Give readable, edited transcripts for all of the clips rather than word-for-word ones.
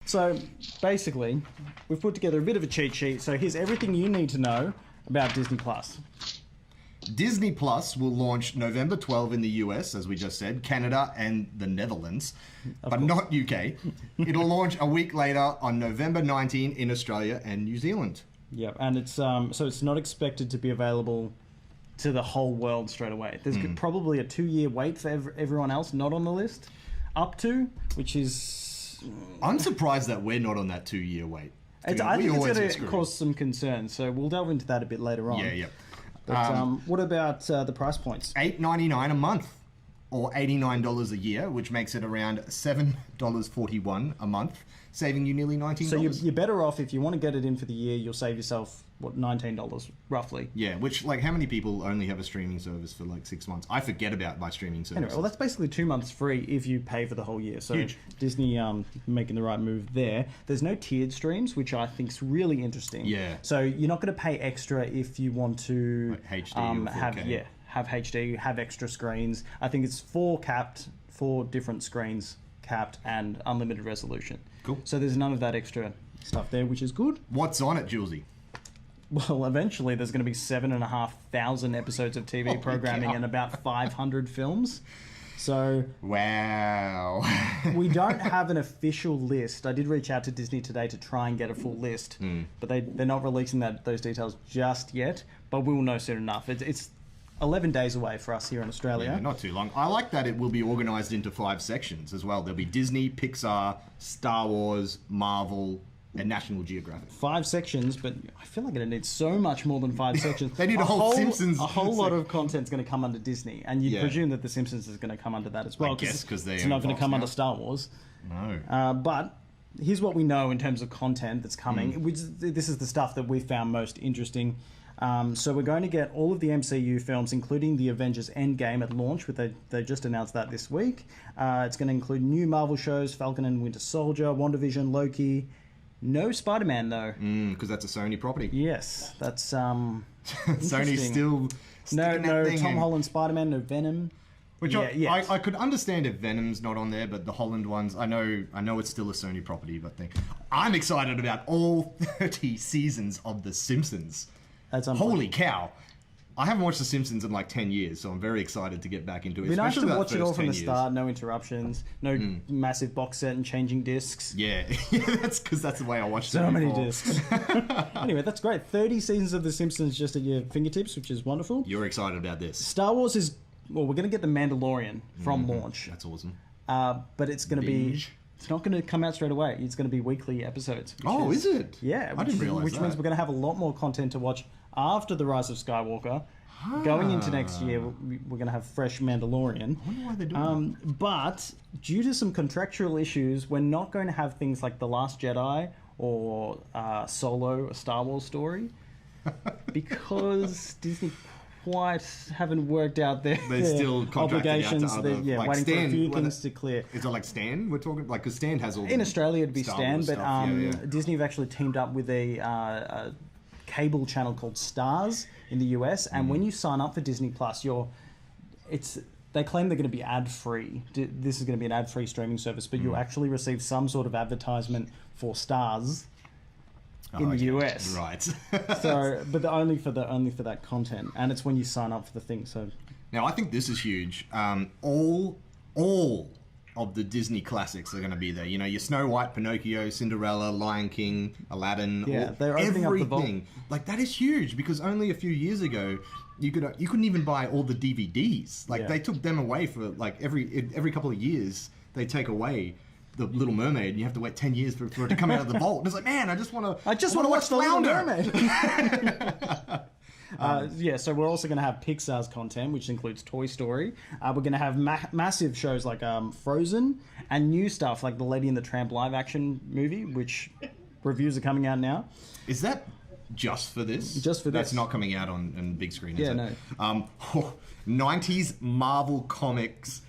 So basically, we've put together a bit of a cheat sheet. So here's everything you need to know about Disney Plus. Disney Plus will launch November 12 in the US, as we just said, Canada and the Netherlands, but not UK. It'll launch a week later on November 19 in Australia and New Zealand. Yeah, and it's so it's not expected to be available to the whole world straight away. There's probably a 2-year wait for everyone else not on the list, up to, which is... I'm surprised that we're not on that 2-year wait. I think it's going to cause some concern, so we'll delve into that a bit later on. Yeah. But what about the price points? $8.99 a month, or $89 a year, which makes it around $7.41 a month, saving you nearly $19. So you're better off if you want to get it in for the year. You'll save yourself $19 roughly. Yeah, which how many people only have a streaming service for 6 months? I forget about my streaming service. Anyway, well, that's basically 2 months free if you pay for the whole year. So huge. Disney making the right move there. There's no tiered streams, which I think is really interesting. Yeah. So you're not going to pay extra if you want to HD or 4K. have HD, have extra screens. I think it's 4 different screens capped, and unlimited resolution. Cool. So there's none of that extra stuff there, which is good. What's on it, Julesy? Well, eventually there's going to be 7,500 episodes of TV programming and about 500 films. So wow. We don't have an official list. I did reach out to Disney today to try and get a full list, but they're not releasing those details just yet. But we will know soon enough. It's 11 days away for us here in Australia. Yeah, not too long. I like that it will be organised into 5 sections as well. There'll be Disney, Pixar, Star Wars, Marvel, and National Geographic. 5 sections, but I feel like it needs so much more than 5 sections. They need a whole Simpsons. A whole lot of content's going to come under Disney, and you'd presume that The Simpsons is going to come under that as well. I guess because it's not going to come under Star Wars. No. But here's what we know in terms of content that's coming. This is the stuff that we found most interesting. So we're going to get all of the MCU films, including the Avengers Endgame at launch. They just announced that this week. It's going to include new Marvel shows, Falcon and Winter Soldier, WandaVision, Loki. No Spider-Man, though. Because that's a Sony property. Yes, that's Sony's still no Tom Holland Spider-Man, no Venom. Which I could understand if Venom's not on there, but the Holland ones, I know it's still a Sony property, but I'm excited about all 30 seasons of The Simpsons. That's holy cow. I haven't watched The Simpsons in 10 years, so I'm very excited to get back into it. It'd be nice to watch it all from the start, no interruptions, no massive box set and changing discs. Yeah, that's because that's the way I watched it. So many discs. Anyway, that's great. 30 seasons of The Simpsons just at your fingertips, which is wonderful. You're excited about this. Star Wars is, we're going to get The Mandalorian from launch. That's awesome. But it's going to be... It's not going to come out straight away. It's going to be weekly episodes. Is it? Yeah. I didn't realize that. Which means we're going to have a lot more content to watch after The Rise of Skywalker. Going into next year, we're going to have fresh Mandalorian. I wonder why they're doing that. But due to some contractual issues, we're not going to have things like The Last Jedi or Solo, a Star Wars story, because Disney quite haven't worked out their still obligations. Out to other, waiting for a few things to clear. Is it like Stan? We're talking because Stan has all. In Australia, it'd be Stan, but Disney have actually teamed up with a cable channel called Stars in the US, and when you sign up for Disney Plus, they claim they're going to be ad-free. This is going to be an ad-free streaming service, but you'll actually receive some sort of advertisement for Stars in the US, right? So, but only for that content, and it's when you sign up for the thing. So, now I think this is huge. All of the Disney classics are going to be there. You know, your Snow White, Pinocchio, Cinderella, Lion King, Aladdin. They're opening up the vault. That is huge because only a few years ago you couldn't even buy all the DVDs. They took them away for every couple of years. They take away The Little Mermaid, and you have to wait 10 years for it to come out of the vault. And it's like, man, I just want to watch The Little Flounder. Mermaid. So we're also going to have Pixar's content, which includes Toy Story. We're going to have massive shows like Frozen, and new stuff like the Lady and the Tramp live-action movie, which reviews are coming out now. Is that just for this? Just for this. That's not coming out on big screen, is it? No. 90s Marvel Comics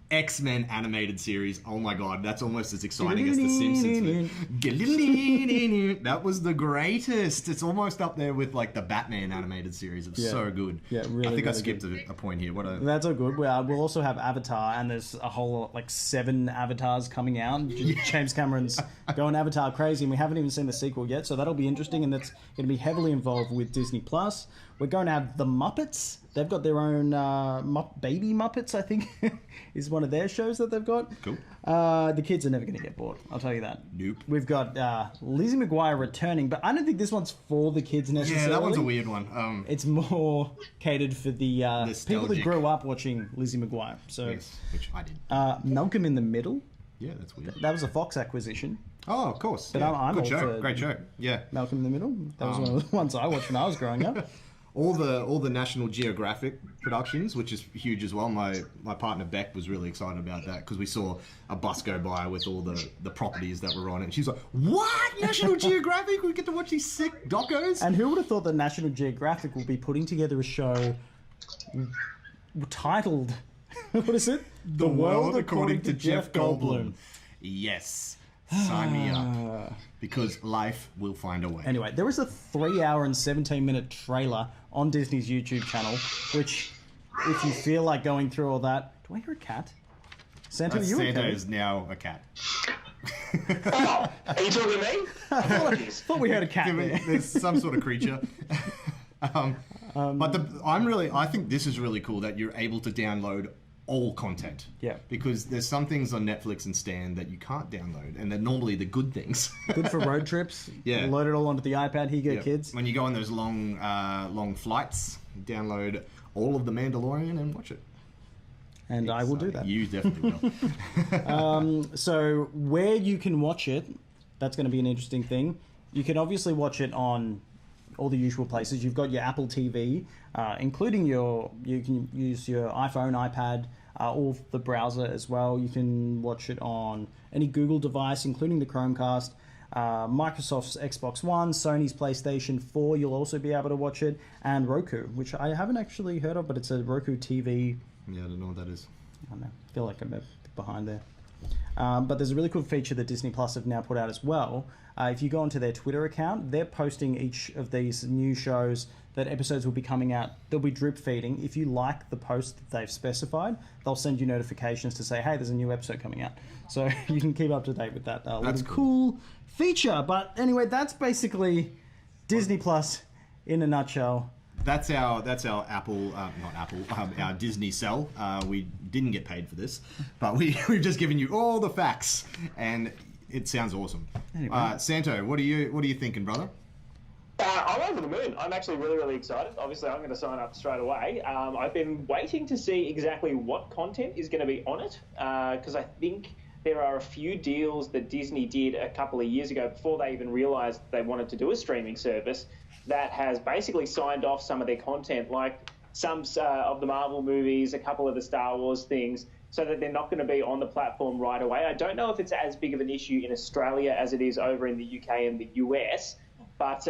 X-Men animated series. Oh my god, that's almost as exciting as The Simpsons. That was the greatest. It's almost up there with like the Batman animated series. It's so good. Yeah, really. I think I really skipped a point here. That's all good. We'll also have Avatar, and there's a whole like 7 Avatars coming out. James Cameron's going Avatar crazy, and we haven't even seen the sequel yet, so that'll be interesting, and that's going to be heavily involved with Disney Plus. We're going to have the Muppets. They've got their own Baby Muppets, I think, is one of their shows that they've got. Cool. The kids are never going to get bored, I'll tell you that. Nope. We've got Lizzie McGuire returning, but I don't think this one's for the kids necessarily. Yeah, that one's a weird one. It's more catered for the people that grew up watching Lizzie McGuire. So, yes, which I did. Malcolm in the Middle. Yeah, that's weird. That was a Fox acquisition. Oh, of course. But yeah. I'm Good all show. for Great show. Yeah. Malcolm in the Middle. That was one of the ones I watched when I was growing up. All the National Geographic productions, which is huge as well. My partner Beck was really excited about that because we saw a bus go by with all the properties that were on it. And she's like, what? National Geographic? We get to watch these sick docos? And who would have thought that National Geographic will be putting together a show titled, what is it? The World According to Jeff Goldblum. Yes. Sign me up. Because life will find a way. Anyway, there is a 3-hour and 17-minute trailer on Disney's YouTube channel, which, if you feel like going through all that... Do I hear a cat? Santa, are you okay? Santa is now a cat. Oh, are you talking to me? Apologies. Thought we heard a cat there. There's some sort of creature. But I think this is really cool that you're able to download all content. Yeah. Because there's some things on Netflix and Stan that you can't download, and they're normally the good things. Good for road trips. Yeah. Load it all onto the iPad. Here you go, kids. When you go on those long flights, download all of The Mandalorian and watch it. And I will do that. You definitely will. So where you can watch it, that's going to be an interesting thing. You can obviously watch it on all the usual places. You've got your Apple TV, including you can use your iPhone, iPad, or the browser as well. You can watch it on any Google device, including the Chromecast, Microsoft's Xbox One, Sony's PlayStation 4. You'll also be able to watch it, and Roku, which I haven't actually heard of, but it's a Roku TV. Yeah, I don't know what that is. I don't know. I feel like I'm a bit behind there. But there's a really cool feature that Disney Plus have now put out as well. If you go onto their Twitter account, they're posting each of these new shows that episodes will be coming out. They'll be drip feeding. If you like the post that they've specified, they'll send you notifications to say, hey, there's a new episode coming out. So you can keep up to date with that. That's cool feature. But anyway, that's basically Disney Plus in a nutshell. That's our our Disney sell. We didn't get paid for this, but we've just given you all the facts, and it sounds awesome. Anyway. Santo, what are you thinking, brother? I'm over the moon. I'm actually really, really excited. Obviously, I'm going to sign up straight away. I've been waiting to see exactly what content is going to be on it, because I think there are a few deals that Disney did a couple of years ago before they even realised they wanted to do a streaming service that has basically signed off some of their content, like some of the Marvel movies, a couple of the Star Wars things, so that they're not going to be on the platform right away. I don't know if it's as big of an issue in Australia as it is over in the UK and the US, but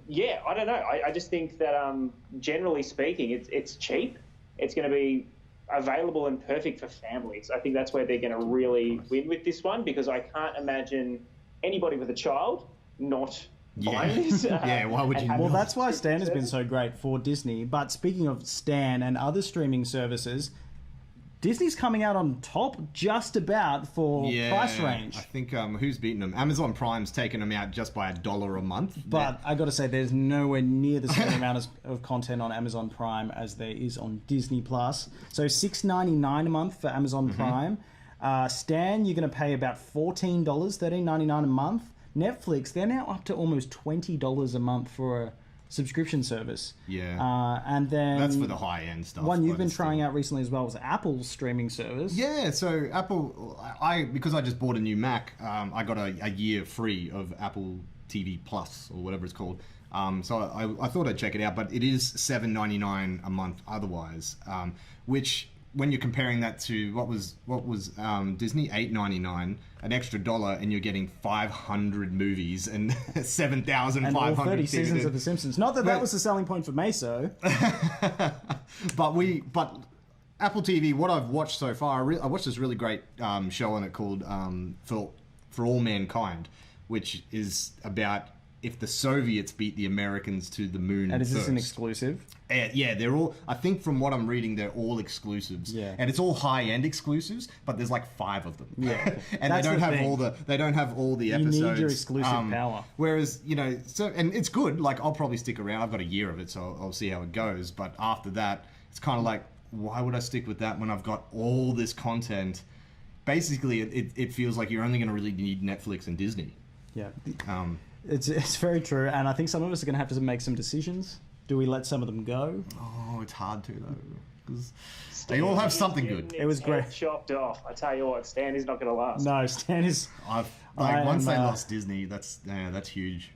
yeah, I don't know. I just think that generally speaking, it's cheap. It's going to be available and perfect for families. I think that's where they're going to really win with this one, because I can't imagine anybody with a child not buying this. Yeah, why would you? Well, that's why Stan has been so great for Disney. But speaking of Stan and other streaming services, Disney's coming out on top just about for price range. I think who's beaten them? Amazon Prime's taken them out just by $1 a month. But I got to say, there's nowhere near the same amount of content on Amazon Prime as there is on Disney Plus. So $6.99 a month for Amazon Prime. Stan, you're going to pay about $14, $13.99 a month. Netflix, they're now up to almost $20 a month for a subscription service. Yeah. And then that's for the high-end stuff. One you've been trying out recently as well was Apple's streaming service. Yeah, so Apple, because I just bought a new Mac, I got a year free of Apple TV Plus, or whatever it's called. So I thought I'd check it out, but it is $7.99 a month otherwise, which, when you're comparing that to what was Disney, $8.99, an extra $1, and you're getting 500 movies and 7,500 and all 30 seasons of The Simpsons. Not that was the selling point for Meso. but Apple TV, what I've watched so far, I watched this really great show on it called For All Mankind, which is about if the Soviets beat the Americans to the moon And is this first. an exclusive? Yeah, they're all. I think from what I'm reading, they're all exclusives. Yeah. And it's all high-end exclusives, but there's like 5 of them. Yeah. And That's they don't the have thing. all the You episodes. need your exclusive power. Whereas, and it's good. Like, I'll probably stick around. I've got a year of it, so I'll see how it goes. But after that, it's kind of like, why would I stick with that when I've got all this content? Basically, it feels like you're only going to really need Netflix and Disney. Yeah. It's very true, and I think some of us are going to have to make some decisions. Do we let some of them go? Oh, it's hard to, though. Because they all have something good. It was great. Chopped off. I tell you what, Stan is not going to last. No, Stan is... Once they lost Disney, that's huge.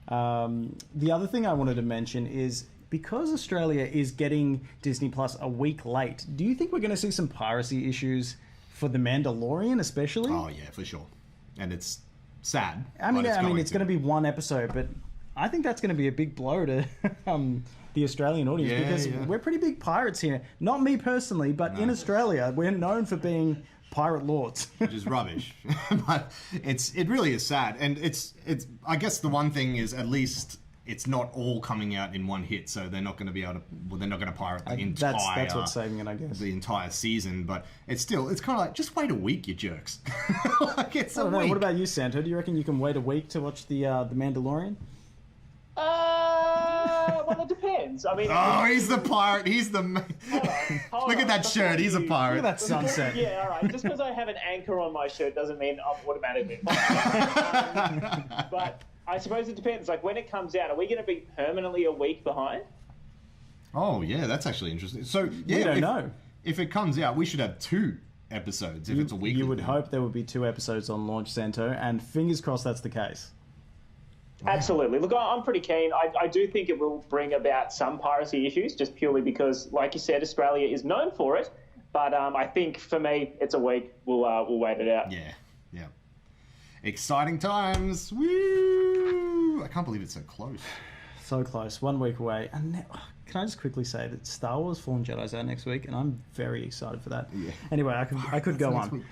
The other thing I wanted to mention is, because Australia is getting Disney Plus a week late, do you think we're going to see some piracy issues for The Mandalorian, especially? Oh, yeah, for sure. And it's sad. I mean, it's going to be one episode, but I think that's going to be a big blow to the Australian audience, because we're pretty big pirates here. Not me personally, but in Australia, we're known for being pirate lords. Which is rubbish. But it really is sad. And it's I guess the one thing is, at least it's not all coming out in one hit, so they're not going to be able to. Well, they're not going to pirate the entire. That's what's saving it, I guess. The entire season, but it's kind of like, just wait a week, you jerks. Like, it's a week. What about you, Santo? Do you reckon you can wait a week to watch the Mandalorian? Well, it depends. I mean, oh, he's the pirate. He's the. Hold Look on. at that shirt. He's a pirate. Look at that sunset. Yeah, all right. Just because I have an anchor on my shirt doesn't mean I'm automatically. But I suppose it depends. Like, when it comes out, are we going to be permanently a week behind? Oh, yeah, that's actually interesting. So, yeah, We don't know. If it comes out, we should have 2 episodes if it's a weekly. You would thing. hope there would be 2 episodes on launch, Santo, and fingers crossed that's the case. Absolutely. Look, I'm pretty keen. I do think it will bring about some piracy issues, just purely because, like you said, Australia is known for it. But I think, for me, it's a week. We'll wait it out. Yeah. Exciting times. Woo! I can't believe it's so close. So close. 1 week away. And can I just quickly say that Star Wars Fallen Jedi's out next week, and I'm very excited for that. Yeah. Anyway, I could go on.